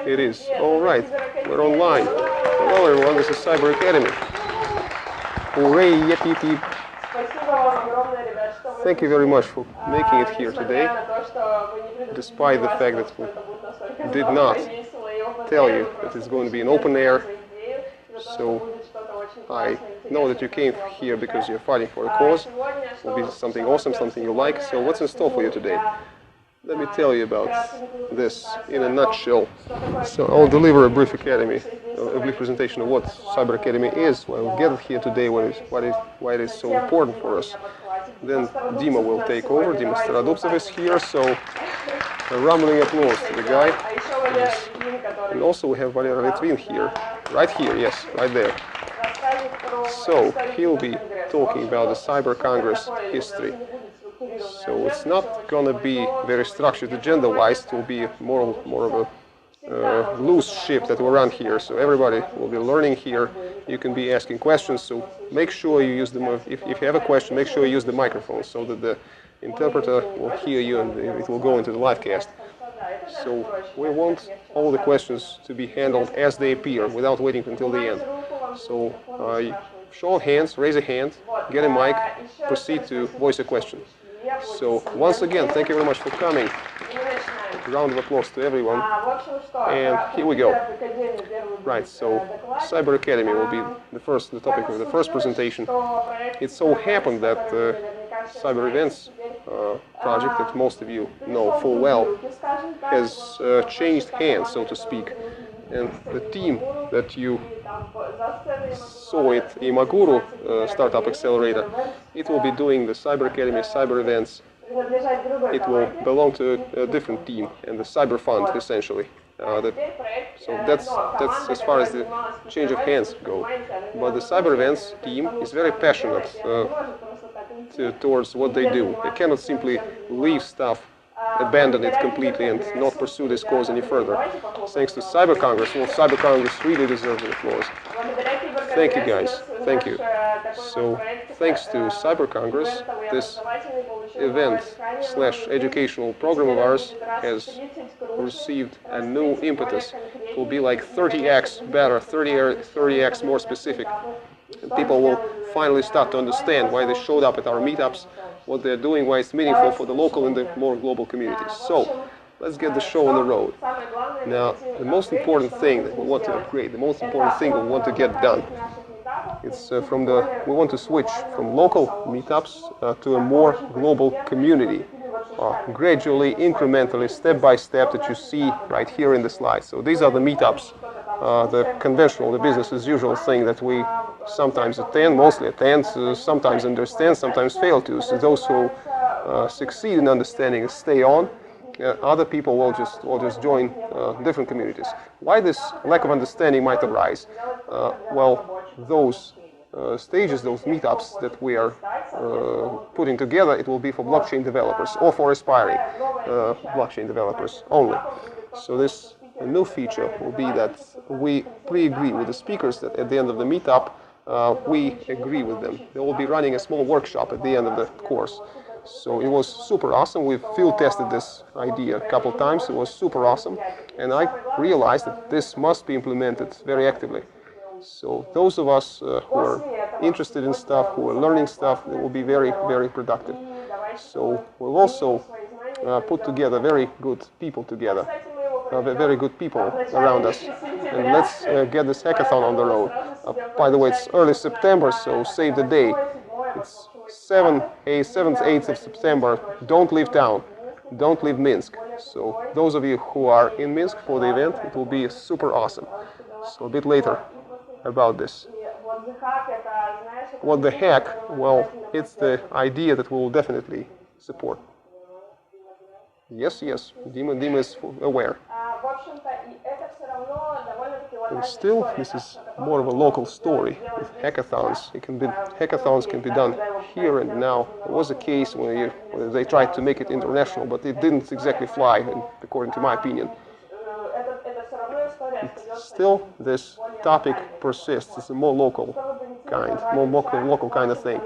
It is. All right. We're online. Hello, everyone. This is Cyber Academy. Hooray! Yep, yep, yep. Thank you very much for making it here today, despite the fact that we did not tell you that it's going to be an open air. So I know that you came here because you're fighting for a cause. It will be something awesome, something you like. So what's in store for you today? Let me tell you about this in a nutshell. So I'll deliver a brief presentation of what Cyber Academy is, why we gathered here today, why it is so important for us. Then Dima will take over. Dima Starodubtsev is here, so a rumbling applause to the guy. Yes. And also we have Valera Litvin here, right here, yes, right there. So he'll be talking about the Cyber Congress history. So it's not going to be very structured agenda-wise. It will be more of a loose ship that will run here. So everybody will be learning here. You can be asking questions. So make sure you use them. If you have a question, make sure you use the microphone so that the interpreter will hear you and it will go into the live cast. So we want all the questions to be handled as they appear without waiting until the end. So show of hands, raise a hand, get a mic, proceed to voice a question. So once again, thank you very much for coming. Round of applause to everyone. And here we go. Right, so Cyber Academy will be the topic of the first presentation. It so happened that Cyber Events project that most of you know full well has changed hands, so to speak. And the team that you saw at Imaguru Startup Accelerator, it will be doing the Cyber Academy, Cyber Events. It will belong to a different team and the Cyber Fund, essentially. So that's as far as the change of hands go. But the Cyber Events team is very passionate towards what they do. They cannot simply leave stuff, abandon it completely and not pursue this cause any further. Thanks to Cyber Congress, well, Cyber Congress really deserves an applause. Thank you guys, thank you. So thanks to Cyber Congress, this event/educational program of ours has received a new impetus. It will be like 30x better, 30x more specific. And people will finally start to understand why they showed up at our meetups, what they're doing, why it's meaningful for the local and the more global communities. So let's get the show on the road. Now, the most important thing that we want to upgrade, the most important thing we want to get done, it's we want to switch from local meetups to a more global community, gradually, incrementally, step by step, that you see right here in the slide. So these are the meetups, the conventional, the business as usual thing that we sometimes attend, mostly attend, sometimes understand, sometimes fail to. So those who succeed in understanding stay on. Other people will just join different communities. Why this lack of understanding might arise? Well, those stages, those meetups that we are putting together, it will be for blockchain developers or for aspiring blockchain developers only. So this new feature will be that we pre-agree with the speakers that at the end of the meetup, we agree with them. They will be running a small workshop at the end of the course. So it was super awesome. We've field tested this idea a couple of times. It was super awesome. And I realized that this must be implemented very actively. So those of us who are interested in stuff, who are learning stuff, it will be very, very productive. So we'll also put together very good people together, very good people around us. And let's get this hackathon on the road. By the way, it's early September, so save the day. It's 7th, 8th of September. Don't leave town. Don't leave Minsk. So those of you who are in Minsk for the event, it will be super awesome. So a bit later about this. What the hack? Well, it's the idea that we will definitely support. Yes, Dima is aware. And still, this is more of a local story with hackathons. Hackathons can be done here and now. There was a case where they tried to make it international, but it didn't exactly fly, according to my opinion. Still, this topic persists. It's a more local kind of thing.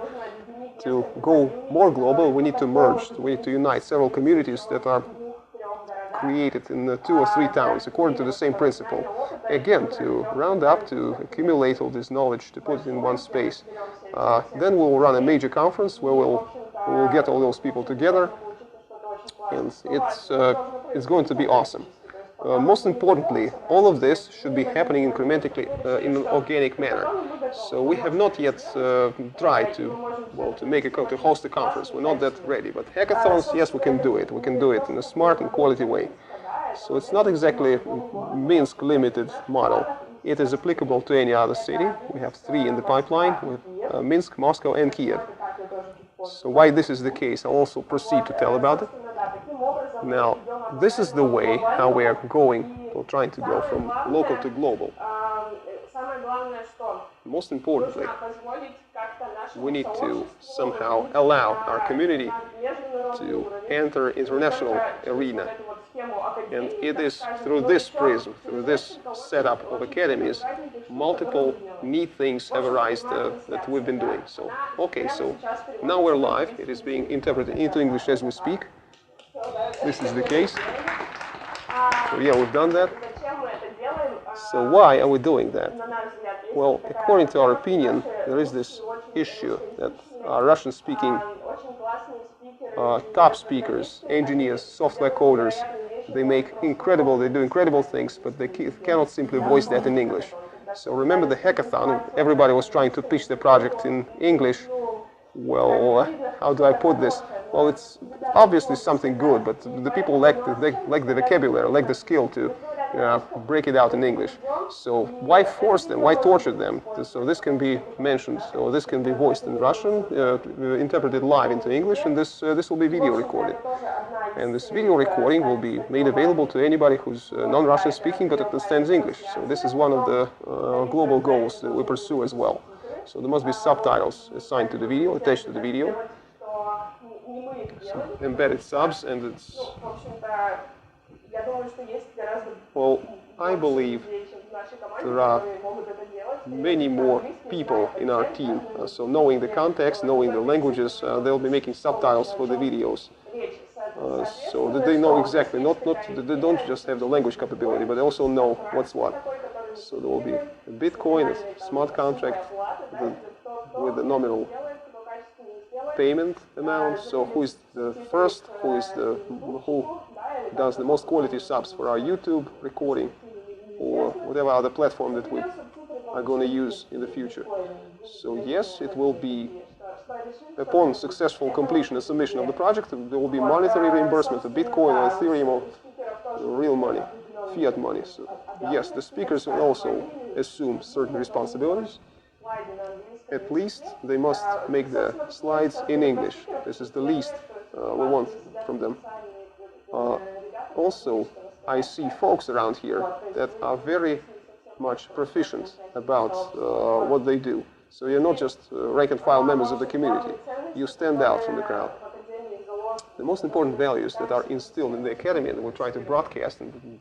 To go more global, we need to merge. We need to unite several communities that are created in 2 or 3 towns according to the same principle. Again, to round up, to accumulate all this knowledge, to put it in one space. Then we'll run a major conference where we'll get all those people together, and it's going to be awesome. Most importantly, all of this should be happening incrementally in an organic manner. So we have not yet tried to host a conference. We're not that ready. But hackathons, yes, we can do it. We can do it in a smart and quality way. So it's not exactly a Minsk limited model. It is applicable to any other city. We have 3 in the pipeline with Minsk, Moscow, and Kiev. So why this is the case, I'll also proceed to tell about it. Now, this is the way how we are going, or trying to go from local to global. Most importantly, we need to somehow allow our community to enter international arena. And it is through this prism, through this setup of academies, multiple neat things have arisen that we've been doing. So, okay, so now we're live. It is being interpreted into English as we speak. This is the case. So yeah, we've done that. So why are we doing that? Well, according to our opinion, there is this issue that Russian-speaking top speakers, engineers, software coders, they do incredible things, but they cannot simply voice that in English. So remember the hackathon, everybody was trying to pitch the project in English. Well, how do I put this? Well, it's obviously something good, but the people lack the vocabulary, lack the skill to break it out in English. So why force them? Why torture them? So this can be mentioned, or this can be voiced in Russian, interpreted live into English, and this will be video recorded. And this video recording will be made available to anybody who's non-Russian speaking but understands English. So this is one of the global goals that we pursue as well. So there must be subtitles assigned to the video, attached to the video. So embedded subs, and it's... Well, I believe there are many more people in our team. So knowing the context, knowing the languages, they'll be making subtitles for the videos. So that they know exactly, they don't just have the language capability, but they also know what's what. So there will be a Bitcoin, a smart contract with a nominal payment amount. So who is the first, who does the most quality subs for our YouTube recording or whatever other platform that we are going to use in the future. So yes, it will be, upon successful completion and submission of the project, there will be monetary reimbursement of Bitcoin or Ethereum or real money, fiat money. So yes, the speakers will also assume certain responsibilities. At least they must make the slides in English. This is the least we want from them. Also, I see folks around here that are very much proficient about what they do. So you're not just rank and file members of the community. You stand out from the crowd. The most important values that are instilled in the academy and we'll try to broadcast and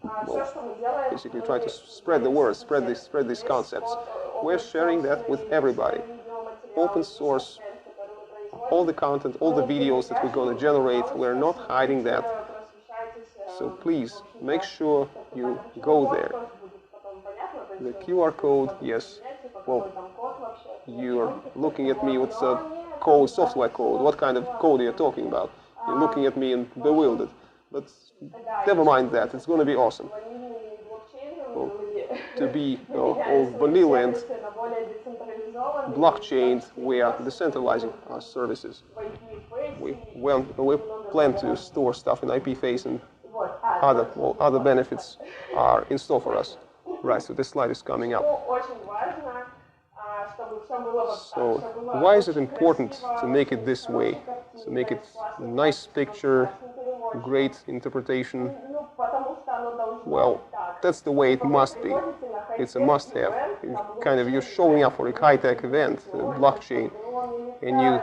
basically try to spread the word, spread these concepts. We're sharing that with everybody. Open source, all the content, all the videos that we're going to generate, we're not hiding that. So please, make sure you go there. The QR code, yes. Well, you're looking at me with code, software code. What kind of code are you talking about? You're looking at me and bewildered. But never mind that, it's going to be awesome. Well, to be all vanilla and blockchain, we are decentralizing our services. We plan to store stuff in IP phase, and other benefits are in store for us. Right, so this slide is coming up. So why is it important to make it this way? To make it a nice picture, great interpretation? Well, that's the way it must be. It's a must-have. You're showing up for a high-tech event, blockchain, and you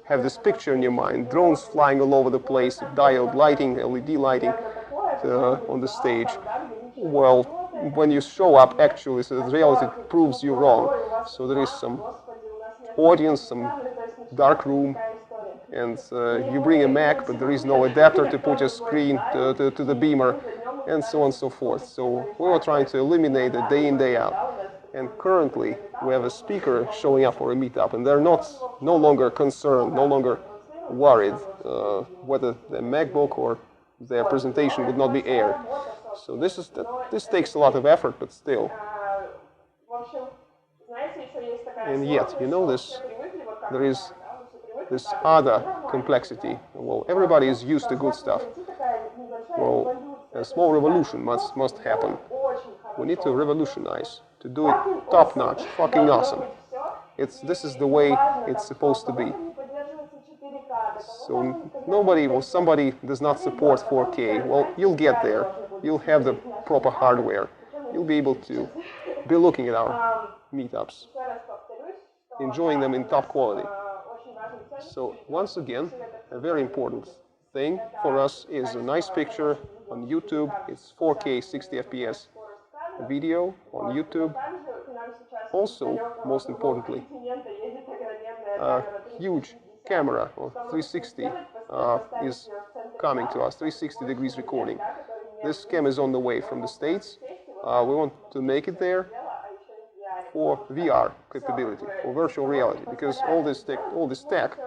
have this picture in your mind, drones flying all over the place, diode lighting, LED lighting on the stage. Well, when you show up, actually, so the reality proves you wrong. So there is some audience, some dark room, and you bring a Mac, but there is no adapter to put your screen to the beamer, and so on and so forth. So we were trying to eliminate it day in, day out. And currently, we have a speaker showing up for a meetup, and they're no longer concerned, no longer worried whether their MacBook or their presentation would not be aired. So this takes a lot of effort, but still. And yet, you know, there is this other complexity. Well, everybody is used to good stuff. Well, a small revolution must happen. We need to revolutionize, to do it top-notch, fucking awesome. This is the way it's supposed to be. So somebody does not support 4K. Well, you'll get there. You'll have the proper hardware. You'll be able to be looking at our meetups, enjoying them in top quality. So once again, a very important thing for us is a nice picture on YouTube. It's 4K 60 FPS video on YouTube. Also, most importantly, a huge camera or 360 is coming to us, 360 degrees recording. This cam is on the way from the States. We want to make it there for VR capability, for virtual reality, because all this tech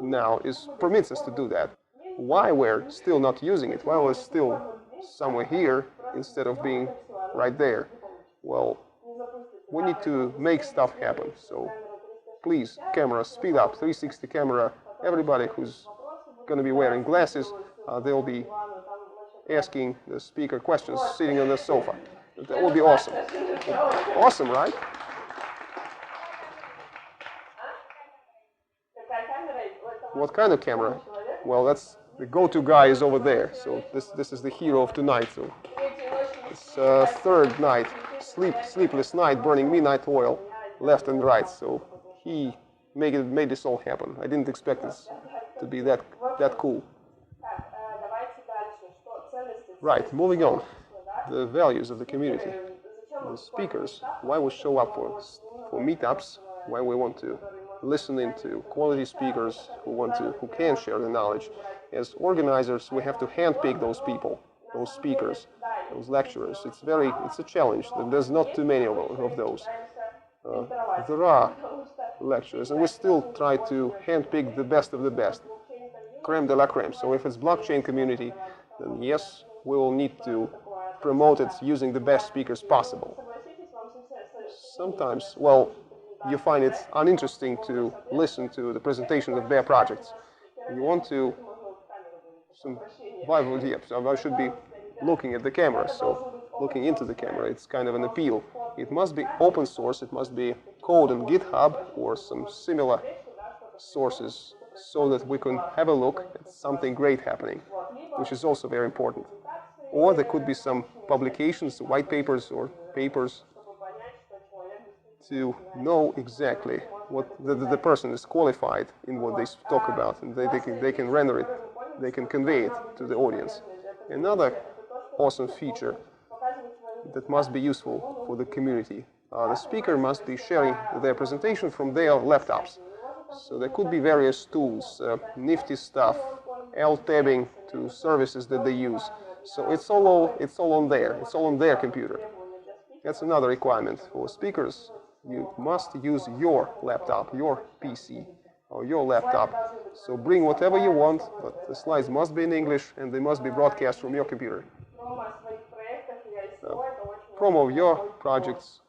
now permits us to do that. Why we're still not using it? Why we're still somewhere here instead of being right there? Well, we need to make stuff happen. So please, camera, speed up, 360 camera. Everybody who's going to be wearing glasses, they'll be asking the speaker questions sitting on the sofa. That would be awesome. Awesome, right? What kind of camera? Well, that's the go-to guy is over there. So this is the hero of tonight. So it's third night, sleepless night, burning midnight oil, left and right. So he made this all happen. I didn't expect this to be that cool. Right, moving on. The values of the community, the speakers, why we show up for meetups, why we want to listen into quality speakers who can share the knowledge. As organizers, we have to handpick those people, those speakers, those lecturers. It's a challenge. There's not too many of those. There are lecturers, and we still try to handpick the best of the best, creme de la creme. So if it's blockchain community, then yes, we will need to promote it using the best speakers possible. Sometimes, well, you find it uninteresting to listen to the presentations of their projects. You want to I should be looking at the camera, so looking into the camera, it's kind of an appeal. It must be open source, it must be code on GitHub or some similar sources so that we can have a look at something great happening, which is also very important. Or there could be some publications, white papers or papers to know exactly what the person is qualified in what they talk about, and they can render it, they can convey it to the audience. Another awesome feature that must be useful for the community. The speaker must be sharing their presentation from their laptops. So there could be various tools, nifty stuff, L-tabbing to services that they use. So it's all on there. It's all on their computer. That's another requirement for speakers. You must use your laptop, your PC, or your laptop. So bring whatever you want, but the slides must be in English and they must be broadcast from your computer. Promo of your projects.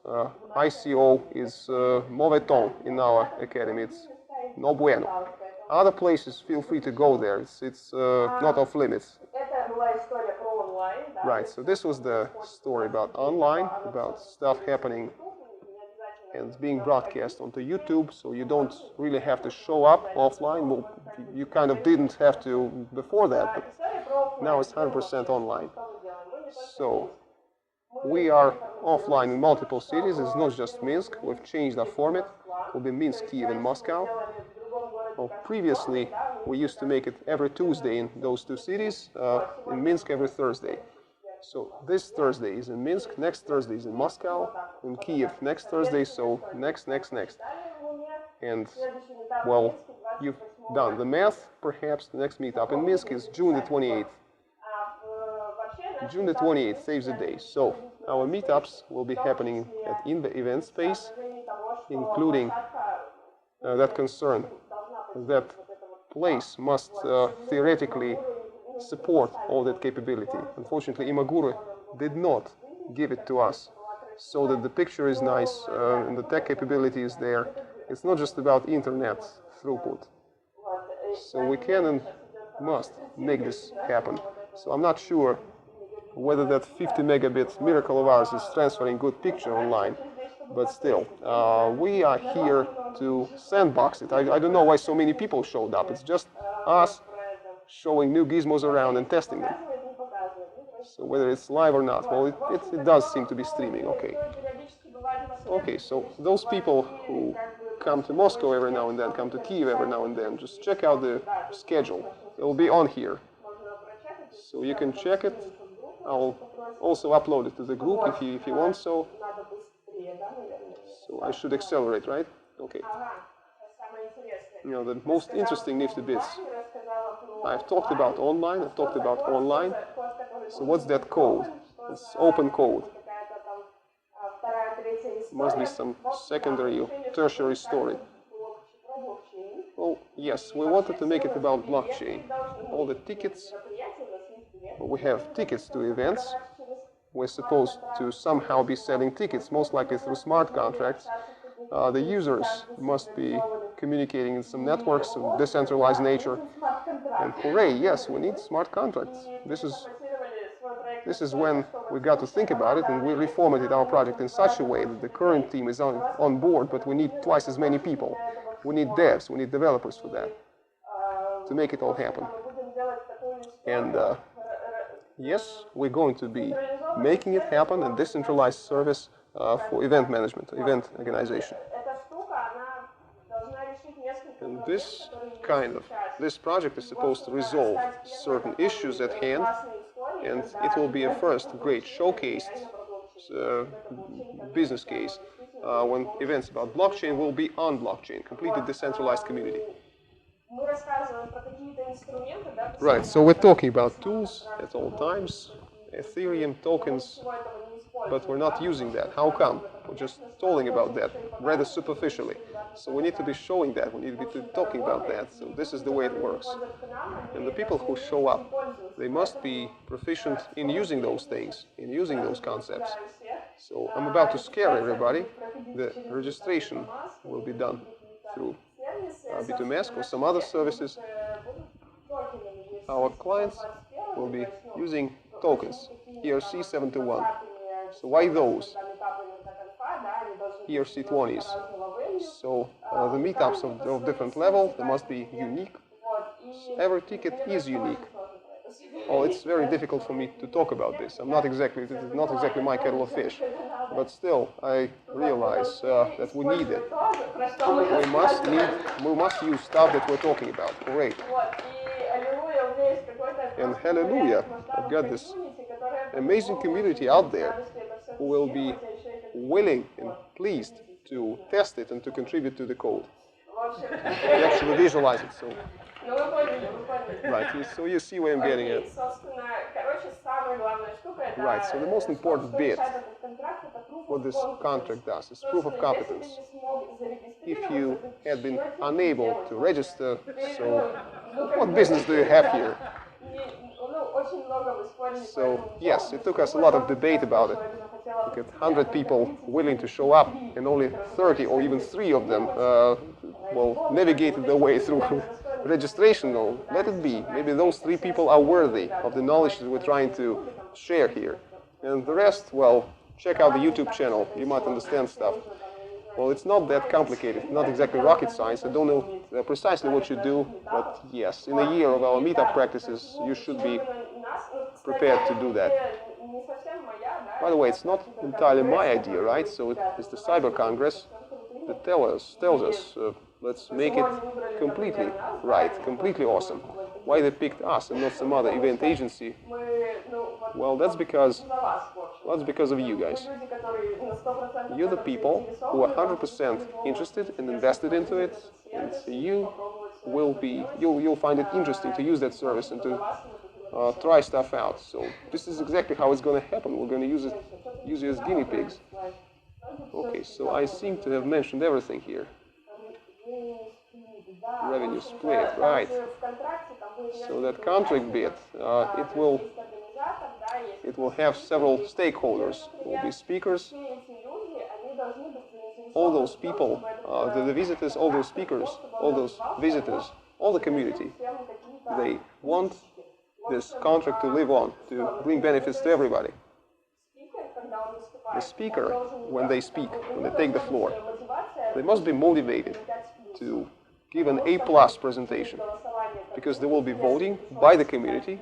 ICO is mauvais in our academy. It's no bueno. Other places, feel free to go there. It's not off limits. Right, so this was the story about online, about stuff happening and being broadcast onto YouTube, so you don't really have to show up offline. Well, you kind of didn't have to before that, but now it's 100% online. So we are offline in multiple cities. It's not just Minsk. We've changed our format. It will be Minsk, Kiev, and Moscow. Well, previously, we used to make it every Tuesday in those two cities, in Minsk every Thursday. So this Thursday is in Minsk, next Thursday is in Moscow, in Kiev next Thursday, so next. And, well, done the math. Perhaps the next meetup in Minsk is June the 28th. June the 28th saves the day. So our meetups will be happening in the event space, including that concern that place must theoretically support all that capability. Unfortunately, Imaguru did not give it to us so that the picture is nice and the tech capability is there. It's not just about internet throughput. So we can and must make this happen. So I'm not sure whether that 50 megabit miracle of ours is transferring good picture online, but still, we are here to sandbox it. I don't know why so many people showed up. It's just us showing new gizmos around and testing them. So whether it's live or not, well, it does seem to be streaming, okay. Okay, so those people who come to Moscow every now and then, come to Kiev every now and then, just check out the schedule. It will be on here. So you can check it. I'll also upload it to the group if you want so. So I should accelerate, right? Okay. You know, the most interesting nifty bits. I've talked about online, So what's that code? It's open code. Must be some secondary or tertiary story. Well, yes, we wanted to make it about blockchain. All the tickets, we have tickets to events. We're supposed to somehow be selling tickets, most likely through smart contracts. The users must be communicating in some networks of decentralized nature. And hooray, yes, we need smart contracts. This is when we got to think about it, and we reformatted our project in such a way that the current team is on board, but we need twice as many people. We need devs, we need developers for that, to make it all happen. And yes, we're going to be making it happen, a decentralized service for event management, event organization. And this project is supposed to resolve certain issues at hand, and it will be a first great showcased business case when events about blockchain will be on blockchain, completely decentralized community. Right, so we're talking about tools at all times, Ethereum tokens, but we're not using that. How come? We're just talking about that rather superficially. So we need to be showing that, we need to be talking about that. So this is the way it works. And the people who show up, they must be proficient in using those things, in using those concepts. So I'm about to scare everybody. The registration will be done through B2Mask or some other services. Our clients will be using tokens, ERC-721. So why those? ERC-20s. So the meetups of different level, they must be unique. Every ticket is unique. Oh, it's very difficult for me to talk about this. This is not exactly my kettle of fish. But still, I realize that we need it. We must use stuff that we're talking about. Great. And hallelujah, I've got this amazing community out there who will be willing and pleased to test it and to contribute to the code. You actually visualize it, so. Right, so you see where I'm getting at. Right, so the most important bit, what this contract does, is proof of competence. If you had been unable to register, so what business do you have here? So yes, it took us a lot of debate about it. Look at 100 people willing to show up, and only 30 or even 3 of them navigated their way through registration. No, let it be. Maybe those 3 people are worthy of the knowledge that we're trying to share here. And the rest, well, check out the YouTube channel. You might understand stuff. Well, it's not that complicated, not exactly rocket science. I don't know precisely what you do, but yes, in a year of our meetup practices, you should be prepared to do that. By the way, it's not entirely my idea, right? So it's the Cyber Congress that tells us, let's make it completely right, completely awesome. Why they picked us and not some other event agency? Well, that's because of you guys. You're the people who are 100% interested and invested into it, and you will be, you'll find it interesting to use that service and to try stuff out. So this is exactly how it's going to happen. We're going to use you as guinea pigs. Okay, so I seem to have mentioned everything here. Revenue split, right. So that contract bit, it will have several stakeholders. There will be speakers. All those people, the visitors, all those speakers, all those visitors, all the community, they want this contract to live on, to bring benefits to everybody. The speaker, when they speak, when they take the floor, they must be motivated to give an A+ presentation, because they will be voting by the community,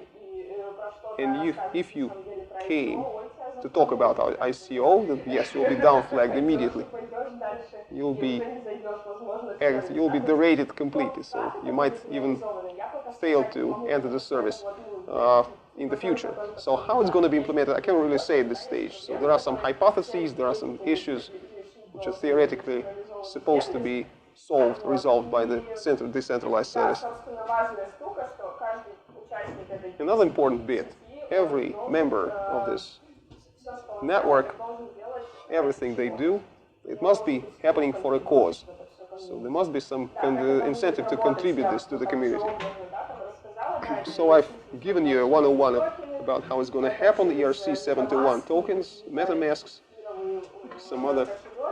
and if you came to talk about our ICO, then yes, you'll be down-flagged immediately. You'll be derated completely, so you might even fail to enter the service in the future. So how it's going to be implemented, I can't really say at this stage. So there are some hypotheses, there are some issues which are theoretically supposed to be resolved by the decentralized service. Another important bit, every member of this network, everything they do, it must be happening for a cause. So there must be some incentive to contribute this to the community. So I've given you a 101 about how it's going to happen, ERC-721 tokens, MetaMasks, some other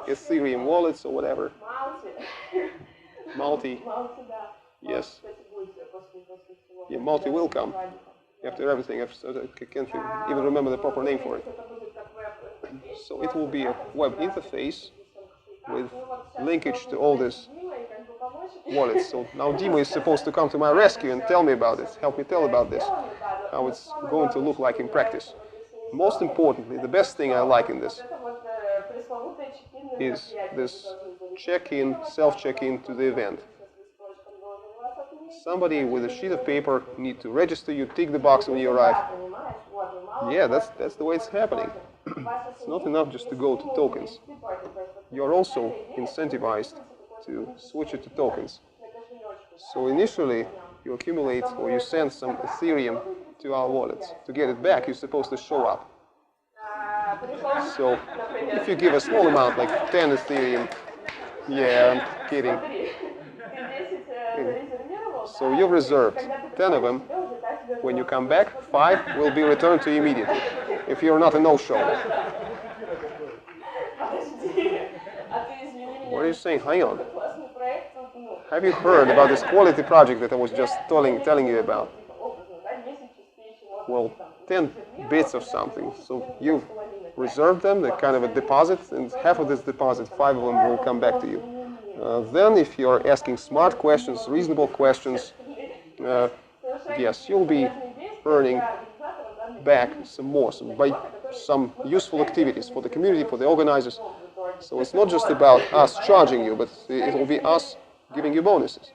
Ethereum wallets or whatever. Multi, yes. Yeah, multi will come after everything. I can't even remember the proper name for it. So it will be a web interface with linkage to all these wallets. So now Dimo is supposed to come to my rescue and tell me about this, help me tell about this, how it's going to look like in practice. Most importantly, the best thing I like in this is this check-in, self-check-in to the event. Somebody with a sheet of paper need to register you, tick the box when you arrive. Yeah, that's the way it's happening. It's not enough just to go to tokens. You're also incentivized to switch it to tokens. So initially, you accumulate or you send some Ethereum to our wallets. To get it back, you're supposed to show up. So if you give a small amount, like 10 Ethereum, yeah, I'm kidding. So you've reserved 10 of them. When you come back, 5 will be returned to you immediately, if you're not a no-show. What are you saying? Hang on. Have you heard about this quality project that I was just telling you about? Well, 10 bits of something. So you've reserved them, they're kind of a deposit, and half of this deposit, 5 of them will come back to you. Then if you're asking smart questions, reasonable questions, yes, you'll be earning back some more, by some useful activities for the community, for the organizers. So it's not just about us charging you, but it will be us giving you bonuses.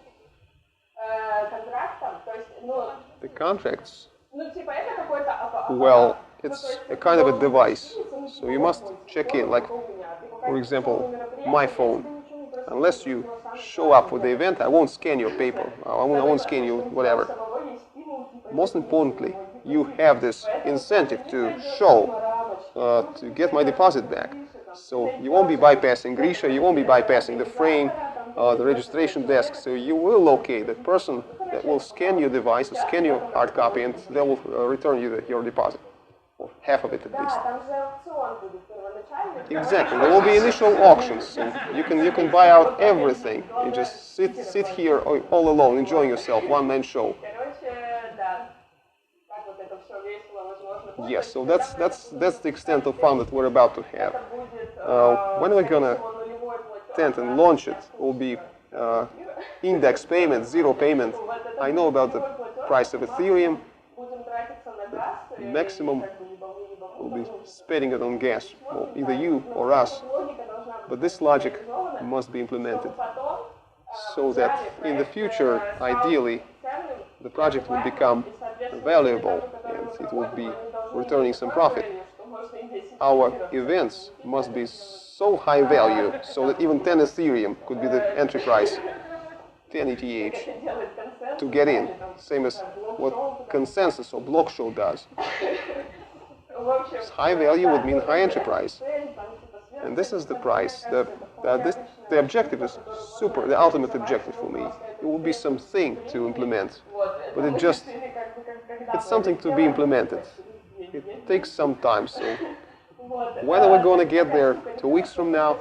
The contracts, well, it's a kind of a device. So you must check in, like, for example, my phone. Unless you show up for the event, I won't scan your paper. I won't scan you whatever. Most importantly, you have this incentive to show, to get my deposit back. So you won't be bypassing Grisha, you won't be bypassing the frame, the registration desk. So you will locate the person that will scan your device, scan your hard copy, and they will return you your deposit, or half of it at least. Exactly. There will be initial auctions. So you can buy out everything. You just sit here all alone, enjoying yourself, one-man show. Yes. So that's the extent of fun that we're about to have. When we're gonna tend and launch it, will be index payment, zero payment. I know about the price of Ethereum. The maximum will be spending it on gas, well, either you or us. But this logic must be implemented so that in the future, ideally, the project will become valuable and it will be returning some profit. Our events must be so high value so that even 10 Ethereum could be the entry price. 10 ETH to get in, same as what consensus or block show does. High value would mean high entry price. And this is the price. The objective is the ultimate objective for me. It will be something to implement, but it's something to be implemented. It takes some time, so when are we going to get there? 2 weeks from now?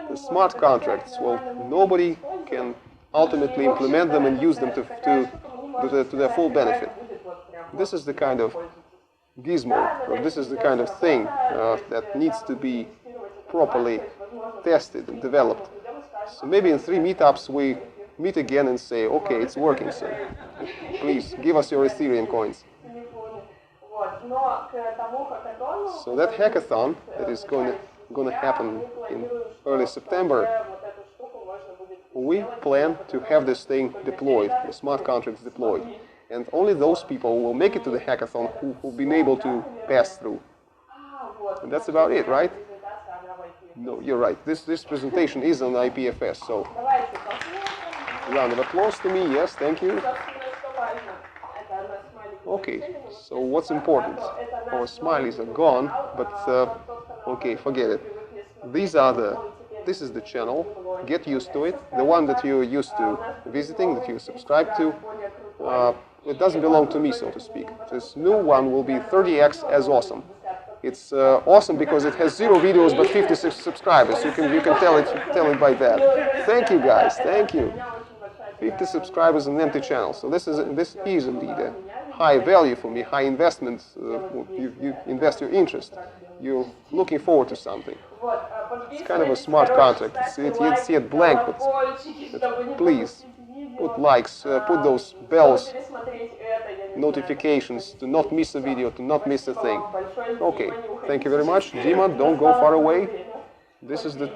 The smart contracts, well, nobody can ultimately implement them and use them to their full benefit. This is the kind of gizmo, or this is the kind of thing that needs to be properly tested and developed. So maybe in 3 meetups we meet again and say, okay, it's working, so please give us your Ethereum coins. So that hackathon that is going to happen in early September, we plan to have this thing deployed, the smart contracts deployed. And only those people who will make it to the hackathon who've been able to pass through. And that's about it, right? No, you're right. This presentation is on IPFS, so round of applause to me. Yes, thank you. Okay, so what's important? Our smileys are gone, but okay, forget it. This is the channel. Get used to it. The one that you're used to visiting, that you subscribe to, it doesn't belong to me, so to speak. This new one will be 30x as awesome. It's awesome because it has 0 videos but 56 subscribers. You can tell it by that. Thank you guys. Thank you. 50 subscribers and an empty channel. So this is indeed a high value for me. High investment. You invest your interest. You're looking forward to something. It's kind of a smart contract. You see it blank, but please put likes, put those bells, notifications to not miss a video, to not miss a thing. Okay, thank you very much. Dima, don't go far away. This is the